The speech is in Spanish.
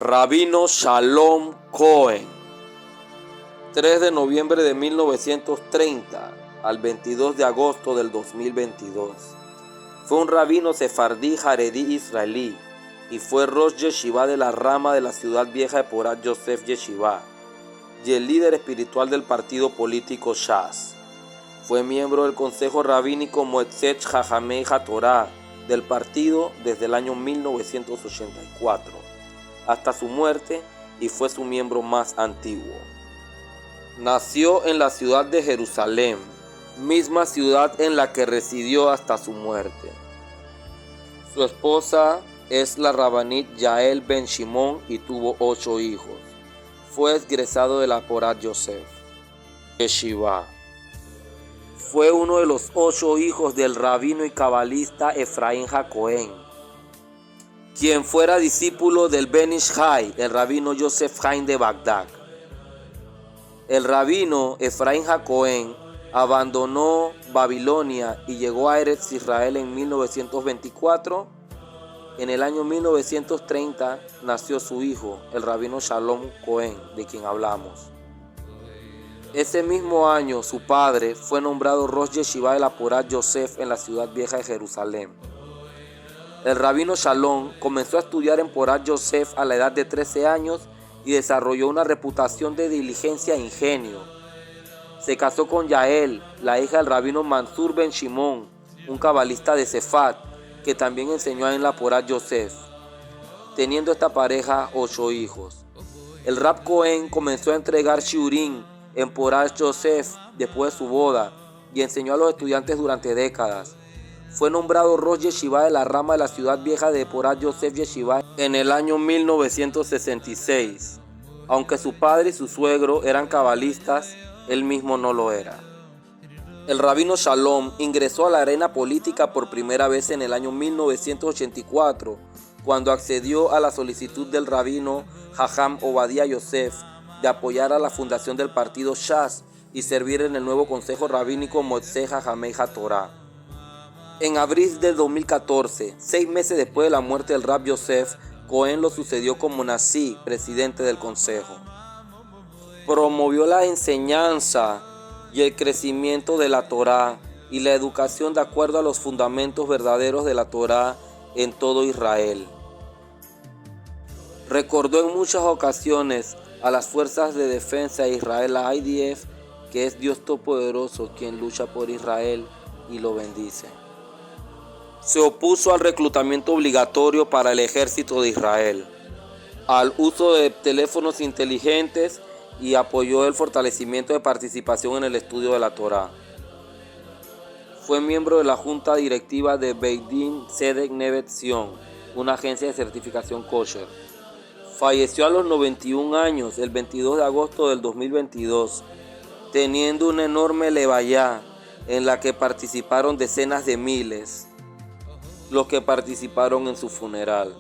Rabino Shalom Cohen, 3 de noviembre de 1930 al 22 de agosto del 2022. Fue un rabino sefardí jaredí israelí y fue Rosh Yeshiva de la rama de la ciudad vieja de Porat Yosef Yeshiva y el líder espiritual del partido político Shas. Fue miembro del Consejo Rabínico Moetzet Jajamei HaTorah del partido desde el año 1984 hasta su muerte y fue su miembro más antiguo. Nació en la ciudad de Jerusalén, misma ciudad en la que residió hasta su muerte. Su esposa es la Rabanit Yael Ben Shimon y tuvo 8 hijos. Fue egresado de la Porat Yosef Yeshiva. Fue uno de los 8 hijos del rabino y cabalista Efraín HaKohen, quien fuera discípulo del Ben Ish Chai, el rabino Yosef Haim de Bagdad. El rabino Efraín HaKohen abandonó Babilonia y llegó a Eretz Israel en 1924. En el año 1930 nació su hijo, el rabino Shalom Cohen, de quien hablamos. Ese mismo año, su padre fue nombrado Rosh Yeshiva de la Porat Yosef en la ciudad vieja de Jerusalén. El rabino Shalom comenzó a estudiar en Porat Yosef a la edad de 13 años y desarrolló una reputación de diligencia e ingenio. Se casó con Yael, la hija del rabino Mansur Ben Shimon, un cabalista de Sefat, que también enseñó en la Porat Yosef, teniendo esta pareja 8 hijos. El Rab Cohen comenzó a entregar shiurim en Porat Yosef después de su boda y enseñó a los estudiantes durante décadas. Fue nombrado Rosh Yeshiva de la rama de la ciudad vieja de Porat Yosef Yeshiva en el año 1966. Aunque su padre y su suegro eran cabalistas, él mismo no lo era. El rabino Shalom ingresó a la arena política por primera vez en el año 1984, cuando accedió a la solicitud del rabino Jajam Obadiah Yosef de apoyar a la fundación del partido Shas y servir en el nuevo consejo rabínico Moetzet Jajamei HaTorah. En abril del 2014, 6 meses después de la muerte del Rab Yosef, Cohen lo sucedió como Nasi, presidente del consejo. Promovió la enseñanza y el crecimiento de la Torá y la educación de acuerdo a los fundamentos verdaderos de la Torá en todo Israel. Recordó en muchas ocasiones a las fuerzas de defensa de Israel, la IDF, que es Dios Todopoderoso quien lucha por Israel y lo bendice. Se opuso al reclutamiento obligatorio para el ejército de Israel, al uso de teléfonos inteligentes y apoyó el fortalecimiento de participación en el estudio de la Torá. Fue miembro de la junta directiva de Beit Din Tzedek Neve Tzion, una agencia de certificación kosher. Falleció a los 91 años el 22 de agosto del 2022, teniendo una enorme levayá en la que participaron decenas de miles los que participaron en su funeral.